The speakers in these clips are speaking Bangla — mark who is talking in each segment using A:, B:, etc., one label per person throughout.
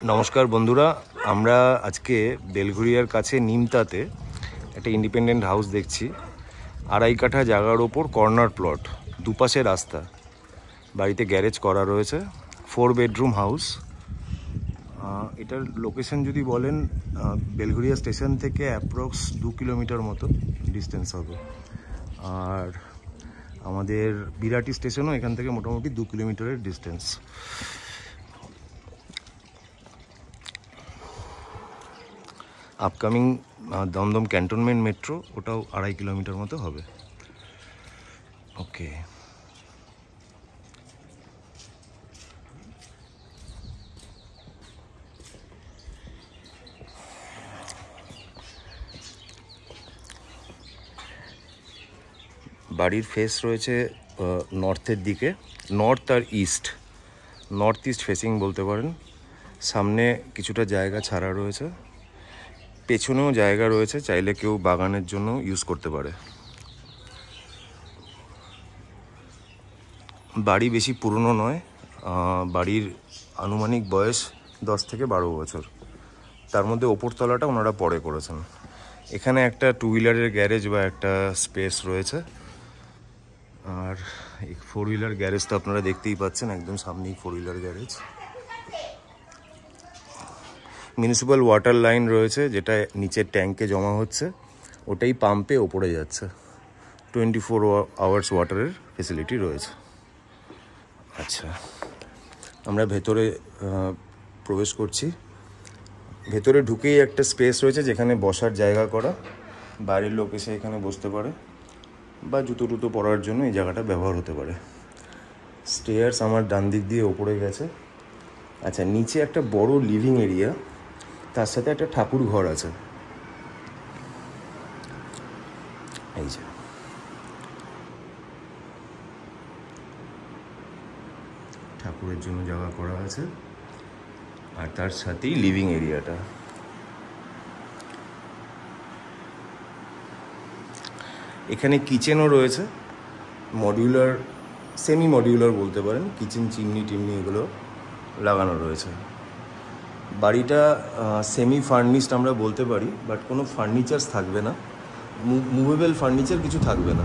A: নমস্কার বন্ধুরা, আমরা আজকে বেলঘরিয়ার কাছে নিমতাতে একটা ইন্ডিপেন্ডেন্ট হাউস দেখছি। 2.5 কাঠা জায়গার ওপর কর্নার প্লট, দুপাশে রাস্তা, বাড়িতে গ্যারেজ করা রয়েছে, 4 বেডরুম হাউস। এটার লোকেশন যদি বলেন, বেলঘরিয়া স্টেশন থেকে অ্যাপ্রক্স 2 কিলোমিটার মতো ডিস্টেন্স হবে। আর আমাদের বিরাটি স্টেশনও এখান থেকে মোটামুটি 2 কিলোমিটারের distance. Upcoming Dum Dum cantonment metro, ওটাও 2.5 কিলোমিটার মতো হবে। ওকে, বাড়ির ফেস রয়েছে নর্থের দিকে, নর্থ আর ইস্ট, নর্থ ইস্ট ফেসিং বলতে পারেন। সামনে কিছুটা জায়গা ছাড়া রয়েছে, পেছনেও জায়গা রয়েছে, চাইলে কেউ বাগানের জন্য ইউজ করতে পারে। বাড়ি বেশি পুরনো নয়, বাড়ির আনুমানিক বয়স 10 থেকে 12 বছর। তার মধ্যে ওপরতলাটা ওনারা পরে করেছেন। এখানে একটা 2 হুইলারের গ্যারেজ বা একটা স্পেস রয়েছে। আর এই 4 হুইলার গ্যারেজটা আপনারা দেখতেই পাচ্ছেন, একদম সামনেই 4 wheeler garage. Municipal water line রয়েছে, যেটা নিচের ট্যাঙ্কে জমা হচ্ছে, ওটাই পাম্পে ওপরে যাচ্ছে। 24 আওয়ার্স ওয়াটারের ফেসিলিটি রয়েছে। আচ্ছা, আমরা ভেতরে প্রবেশ করছি। ভেতরে ঢুকেই একটা স্পেস রয়েছে যেখানে বসার জায়গা করা, বাইরের লোক এসে এখানে বসতে পারে বা জুতো টুতো পরার জন্য এই জায়গাটা ব্যবহার হতে পারে। স্টেয়ার্স আমার ডান দিক দিয়ে ওপরে গেছে। আচ্ছা, নিচে একটা বড় লিভিং এরিয়া, তার সাথে একটা ঠাকুর ঘর আছে। এই যে ঠাকুরের জন্য জায়গা করা আছে, আর তার সাথেই লিভিং এরিয়াটা। এখানে কিচেনও রয়েছে, মডিউলার, সেমি মডিউলার বলতে পারেন। কিচেন, চিমনি টিমনি এগুলো লাগানো রয়েছে। বাড়িটা সেমি ফার্নিশড আমরা বলতে পারি, বাট কোনো ফার্নিচার্স থাকবে না, মুভেবল ফার্নিচার কিছু থাকবে না।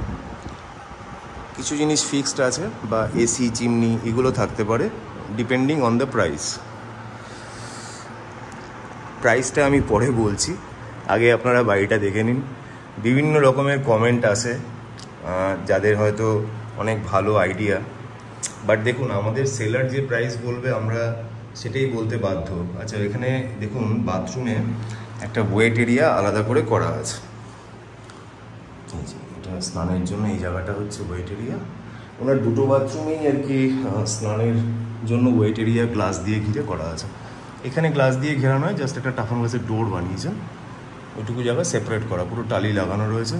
A: কিছু জিনিস ফিক্সড আছে, বা এসি, চিমনি এগুলো থাকতে পারে, ডিপেন্ডিং অন দ্য প্রাইস। প্রাইসটা আমি পরে বলছি, আগে আপনারা বাড়িটা দেখে নিন। বিভিন্ন রকমের কমেন্ট আসে, যাদের হয়তো অনেক ভালো আইডিয়া, বাট দেখুন আমাদের সেলার যে প্রাইস বলবে আমরা সেটাই বলতে বাধ্য। আচ্ছা, এখানে দেখুন বাথরুমে একটা ওয়েট এরিয়া আলাদা করে করা আছে। এটা স্নানের জন্য এই জায়গাটা হচ্ছে ওয়েট এরিয়া। ওনার দুটো বাথরুমেই আর কি স্নানের জন্য ওয়েট এরিয়া গ্লাস দিয়ে ঘিরে করা আছে। এখানে গ্লাস দিয়ে ঘেরা নয়, জাস্ট একটা টাফান গ্লাসের ডোর বানিয়েছেন, ওইটুকু জায়গা সেপারেট করা, পুরো টালি লাগানো রয়েছে।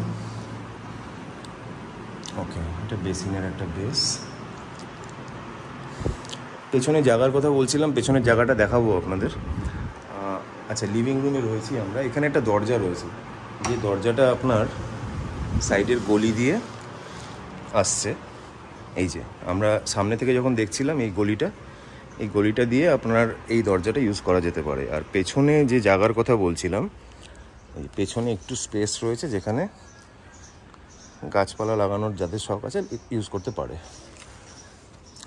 A: ওকে, এটা বেসিনের একটা বেস। পেছনে জায়গার কথা বলছিলাম, পেছনের জায়গাটা দেখাবো আপনাদের। আচ্ছা, লিভিং রুমে রয়েছি আমরা। এখানে একটা দরজা রয়েছে, যে দরজাটা আপনার সাইডের গলি দিয়ে আসছে। এই যে আমরা সামনে থেকে যখন দেখছিলাম এই গলিটা দিয়ে আপনার এই দরজাটা ইউজ করা যেতে পারে। আর পেছনে যে জায়গার কথা বলছিলাম, এই পেছনে একটু স্পেস রয়েছে, যেখানে গাছপালা লাগানোর যাদের শখ আছে ইউজ করতে পারে।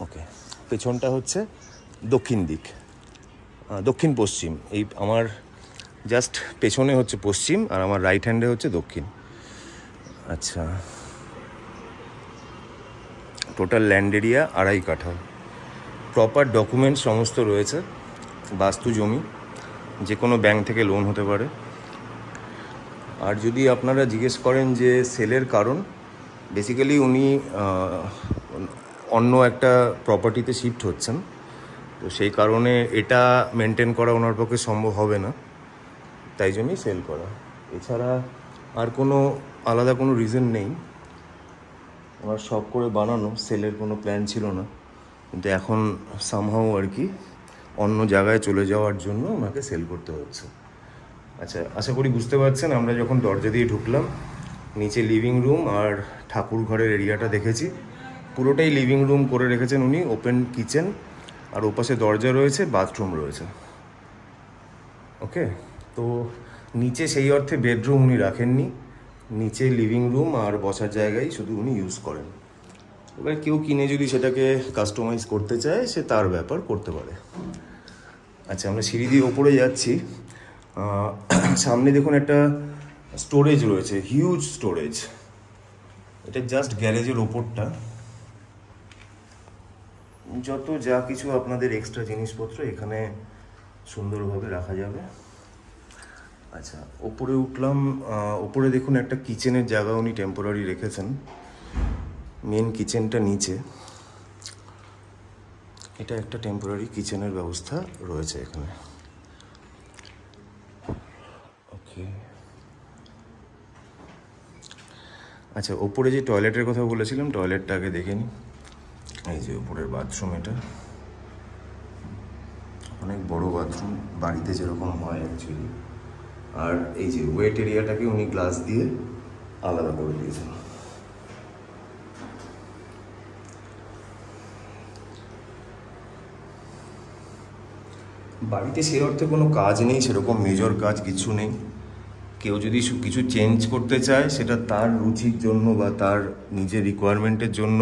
A: ওকে, পেছনটা হচ্ছে দক্ষিণ দিক, দক্ষিণ পশ্চিম। এই আমার জাস্ট পেছনে হচ্ছে পশ্চিম, আর আমার রাইট হ্যান্ডে হচ্ছে দক্ষিণ। আচ্ছা, টোটাল ল্যান্ড এরিয়া 2.5 কাঠা। প্রপার ডকুমেন্টস সমস্ত রয়েছে, বাস্তু জমি, যে কোনো ব্যাংক থেকে লোন হতে পারে। আর যদি আপনারা জিজ্ঞেস করেন যে সেলের কারণ, বেসিক্যালি উনি অন্য একটা প্রপার্টিতে শিফট হচ্ছেন, তো সেই কারণে এটা মেনটেন করা ওনার পক্ষে সম্ভব হবে না, তাই জন্যই সেল করা। এছাড়া আর কোনো আলাদা কোনো রিজন নেই। ওনার শখ করে বানানো, সেলের কোনো প্ল্যান ছিল না, কিন্তু এখন সামহাও আর কি অন্য জায়গায় চলে যাওয়ার জন্য ওনাকে সেল করতে হচ্ছে। আচ্ছা, আশা করি বুঝতে পারছেন। আমরা যখন দরজা দিয়ে ঢুকলাম, নিচে লিভিং রুম আর ঠাকুর ঘরের এরিয়াটা দেখেছি, পুরোটাই লিভিং রুম করে রেখেছেন উনি, ওপেন কিচেন, আর ওপাশে দরজা রয়েছে, বাথরুম রয়েছে। ওকে, তো নিচে সেই অর্থে বেডরুম উনি রাখেননি, নিচে লিভিং রুম আর বসার জায়গায় শুধু উনি ইউজ করেন। এবার কেউ কিনে যদি সেটাকে কাস্টমাইজ করতে চায় সে তার ব্যাপার, করতে পারে। আচ্ছা, আমরা সিঁড়ি দিয়ে ওপরে যাচ্ছি। সামনে দেখুন একটা স্টোরেজ রয়েছে, হিউজ স্টোরেজ। এটা জাস্ট গ্যারেজের ওপরটা, যত যা কিছু আপনাদের এক্সট্রা জিনিসপত্র এখানে সুন্দরভাবে রাখা যাবে। আচ্ছা, ওপরে উঠলাম। ওপরে দেখুন একটা কিচেনের জায়গা উনি টেম্পোরারি রেখেছেন। মেন কিচেনটা নিচে, এটা একটা টেম্পোরারি কিচেনের ব্যবস্থা রয়েছে এখানে। ওকে, আচ্ছা, ওপরে যে টয়লেটের কথা বলেছিলাম, টয়লেটটা আগে দেখে নিই। এই যে উপরের বাথরুম, এটা অনেক বড় বাথরুম, বাড়িতে যেরকম হয় অ্যাকচুয়ালি। আর এই যে ওয়েট এরিয়াটাকে উনি গ্লাস দিয়ে আলাদা করে দিয়েছেন। বাড়িতে সে অর্থে কোনো কাজ নেই, সেরকম মেজর কাজ কিছু নেই। কেউ যদি কিছু চেঞ্জ করতে চায় সেটা তার রুচির জন্য বা তার নিজের রিকোয়ারমেন্টের জন্য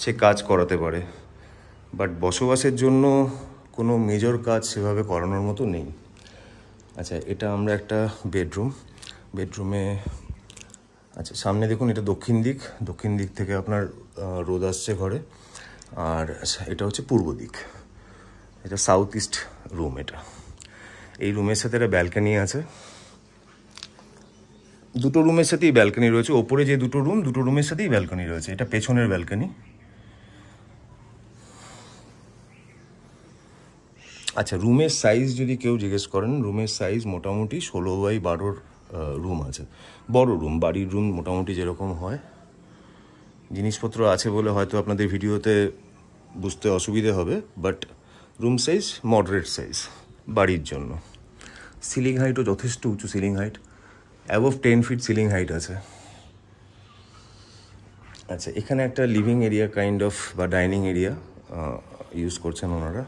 A: সে কাজ করাতে পারে, বাট বসবাসের জন্য কোনো মেজর কাজ সেভাবে করানোর মতো নেই। আচ্ছা, এটা আমরা একটা বেডরুমে। আচ্ছা, সামনে দেখুন, এটা দক্ষিণ দিক থেকে আপনার রোদ আসছে ঘরে। আর এটা হচ্ছে পূর্ব দিক, এটা সাউথ ইস্ট রুম। এটা এই রুমের সাথে একটা ব্যালকনি আছে, দুটো রুমের সাথেই ব্যালকনি রয়েছে। ওপরে যে দুটো রুমের সাথেই ব্যালকনি রয়েছে। এটা পেছনের ব্যালকনি। আচ্ছা, রুমের সাইজ যদি কেউ জিজ্ঞেস করেন, রুমের সাইজ মোটামুটি 16x12 রুম আছে। বড় রুম, বাড়ির রুম মোটামুটি যেরকম হয়। জিনিসপত্র আছে বলে হয়তো আপনাদের ভিডিওতে বুঝতে অসুবিধে হবে, but room size moderate size বাড়ির জন্য। সিলিং হাইটও যথেষ্ট উঁচু ceiling height, above 10 feet ceiling height আছে। আচ্ছা, এখানে একটা লিভিং এরিয়া কাইন্ড অফ বা ডাইনিং এরিয়া ইউজ করছেন ওনারা।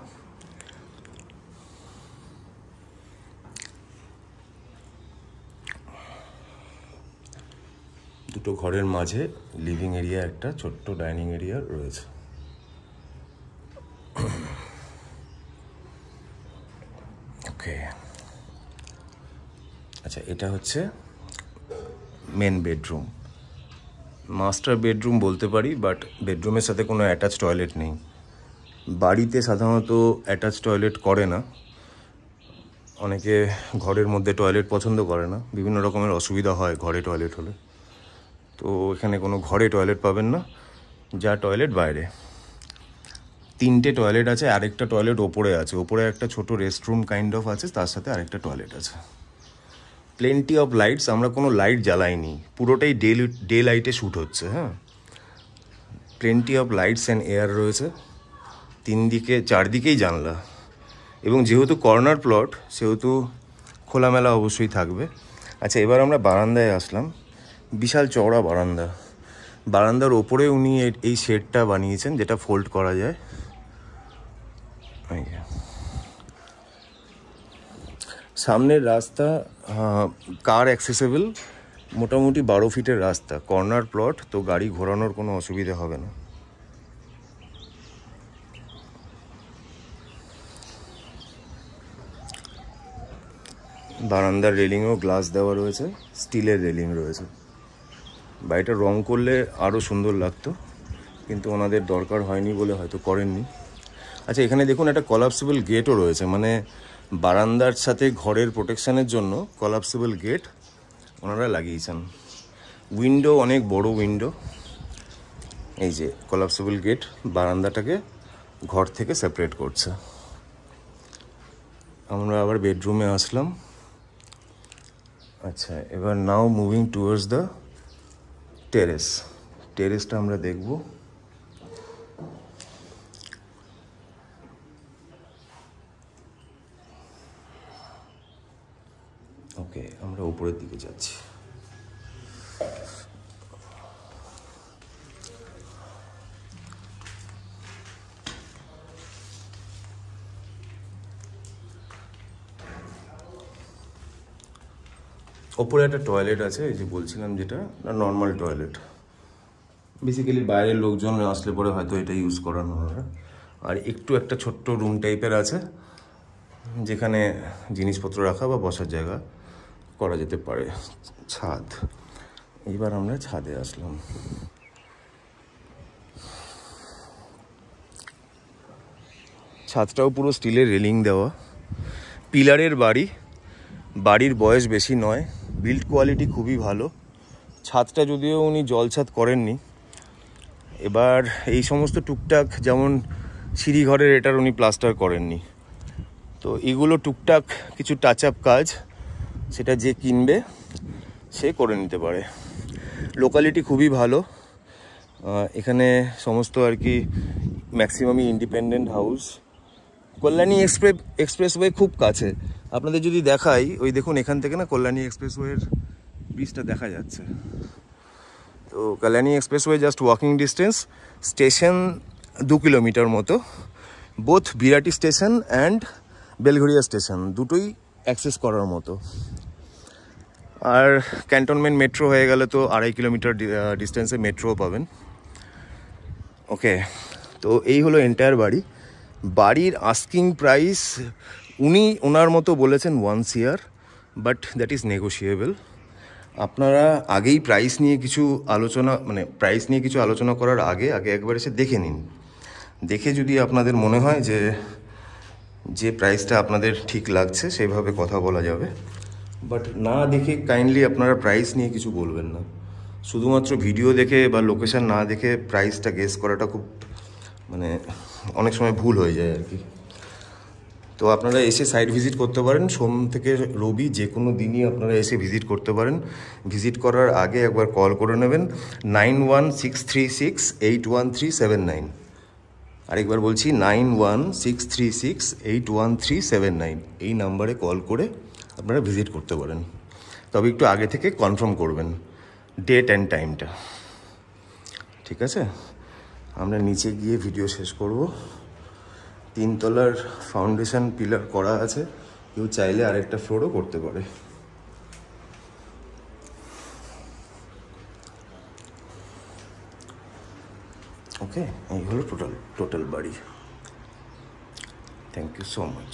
A: দুটো ঘরের মাঝে লিভিং এরিয়া, একটা ছোট্ট ডাইনিং এরিয়া রয়েছে। ওকে, আচ্ছা, এটা হচ্ছে মেন বেডরুম, মাস্টার বেডরুম বলতে পারি, বাট বেডরুমের সাথে কোনো অ্যাটাচ টয়লেট নেই। বাড়িতে সাধারণত অ্যাটাচ টয়লেট করে না, অনেকে ঘরের মধ্যে টয়লেট পছন্দ করে না, বিভিন্ন রকমের অসুবিধা হয় ঘরে টয়লেট হলে। তো এখানে কোনো ঘরে টয়লেট পাবেন না, যা টয়লেট বাইরে। 3টে টয়লেট আছে, আরেকটা টয়লেট ওপরে আছে। ওপরে একটা ছোট রেস্টরুম কাইন্ড অফ আছে, তার সাথে আরেকটা টয়লেট আছে। প্লেন্টি অফ লাইটস, আমরা কোনো লাইট জ্বালাইনি, পুরোটাই ডে লাইটে শ্যুট হচ্ছে। হ্যাঁ, plenty of lights and air রয়েছে। চারদিকেই জানলা, এবং যেহেতু কর্নার প্লট সেহেতু খোলামেলা অবশ্যই থাকবে। আচ্ছা, এবার আমরা বারান্দায় আসলাম। বিশাল চওড়া বারান্দার ওপরে উনি এই শেডটা বানিয়েছেন, যেটা ফোল্ড করা যায়। সামনের রাস্তা কার অ্যাক্সেসেবল, মোটামুটি 12 ফিটের রাস্তা। কর্নার প্লট, তো গাড়ি ঘোরানোর কোনো অসুবিধা হবে না। বারান্দার রেলিংও গ্লাস দেওয়া রয়েছে, স্টিলের রেলিং রয়েছে। বাড়িটা রং করলে আরও সুন্দর লাগতো, কিন্তু ওনাদের দরকার হয়নি বলে হয়তো করেননি। আচ্ছা, এখানে দেখুন একটা কলাপসিবল গেটও রয়েছে, মানে বারান্দার সাথে ঘরের প্রোটেকশানের জন্য কলাপসিবল গেট ওনারা লাগিয়েছেন। উইন্ডো, অনেক বড় উইন্ডো। এই যে কলাপসিবল গেট বারান্দাটাকে ঘর থেকে সেপারেট করছে। আমরা আবার বেডরুমে আসলাম। আচ্ছা, এবার নাও মুভিং টুয়ার্ডস দ্য টেরেসটা আমরা দেখব। ওকে, আমরা উপরের দিকে যাচ্ছি। ওপরে একটা টয়লেট আছে, এই যে বলছিলাম যেটা, নর্মাল টয়লেট। বেসিক্যালি বাইরের লোকজন আসলে পরে হয়তো এটা ইউজ করানো হয়। আর একটু একটা ছোট্ট রুম টাইপের আছে, যেখানে জিনিসপত্র রাখা বা বসার জায়গা করা যেতে পারে। ছাদ, এইবার আমরা ছাদে আসলাম। ছাদটাও পুরো স্টিলের রেলিং দেওয়া, পিলারের বাড়ি। বাড়ির বয়স বেশি নয়, বিল্ড কোয়ালিটি খুবই ভালো। ছাদটা যদিও উনি জল ছাদ করেননি, এবার এই সমস্ত টুকটাক যেমন সিঁড়িঘরের এটার উনি প্লাস্টার করেননি, তো এগুলো টুকটাক কিছু টাচ আপ কাজ, সেটা যে কিনবে সে করে নিতে পারে। লোকালিটি খুবই ভালো, এখানে সমস্ত আর কি ম্যাক্সিমামই ইন্ডিপেন্ডেন্ট হাউস। কল্যাণী এক্সপ্রেসওয়ে খুব কাছে। আপনাদের যদি দেখাই, ওই দেখুন এখান থেকে না কল্যাণী এক্সপ্রেসওয়ের ব্রিজটা দেখা যাচ্ছে। তো Kalyani expressway just walking distance. Station 2 kilometre মতো, both Birati station and Belgharia station দুটোই অ্যাক্সেস করার মতো। আর ক্যান্টনমেন্ট মেট্রো হয়ে গেলে তো 2.5 কিলোমিটার ডিস্টেন্সে মেট্রোও পাবেন। ওকে, তো এই হলো এন্টায়ার বাড়ি। বাড়ির আস্কিং প্রাইস উনি ওনার মতো বলেছেন 1 CR, but that is negotiable. আপনারা আগেই প্রাইস নিয়ে কিছু আলোচনা করার আগে একবার এসে দেখে নিন। দেখে যদি আপনাদের মনে হয় যে প্রাইসটা আপনাদের ঠিক লাগছে, সেভাবে কথা বলা যাবে। বাট না দেখে কাইন্ডলি আপনারা প্রাইস নিয়ে কিছু বলবেন না। শুধুমাত্র ভিডিও দেখে বা লোকেশন না দেখে প্রাইসটা গেস করাটা খুব অনেক সময় ভুল হয়ে যায় আর কি। তো আপনারা এসে সাইট ভিজিট করতে পারেন, সোম থেকে রবি যে কোনো দিনই আপনারা এসে ভিজিট করতে পারেন। ভিজিট করার আগে একবার কল করে নেবেন 9163681379। আরেকবার বলছি 9163681379, এই নাম্বারে কল করে আপনারা ভিজিট করতে পারেন। তবে একটু আগে থেকে কনফার্ম করবেন ডেট অ্যান্ড টাইমটা, ঠিক আছে? আমরা নিচে গিয়ে ভিডিও শেষ করব। 3 তলার ফাউন্ডেশন পিলার করা আছে, কেউ চাইলে আরেকটা ফ্লোরও করতে পারে। ওকে, এই হলো টোটাল বাড়ি। Thank you so much.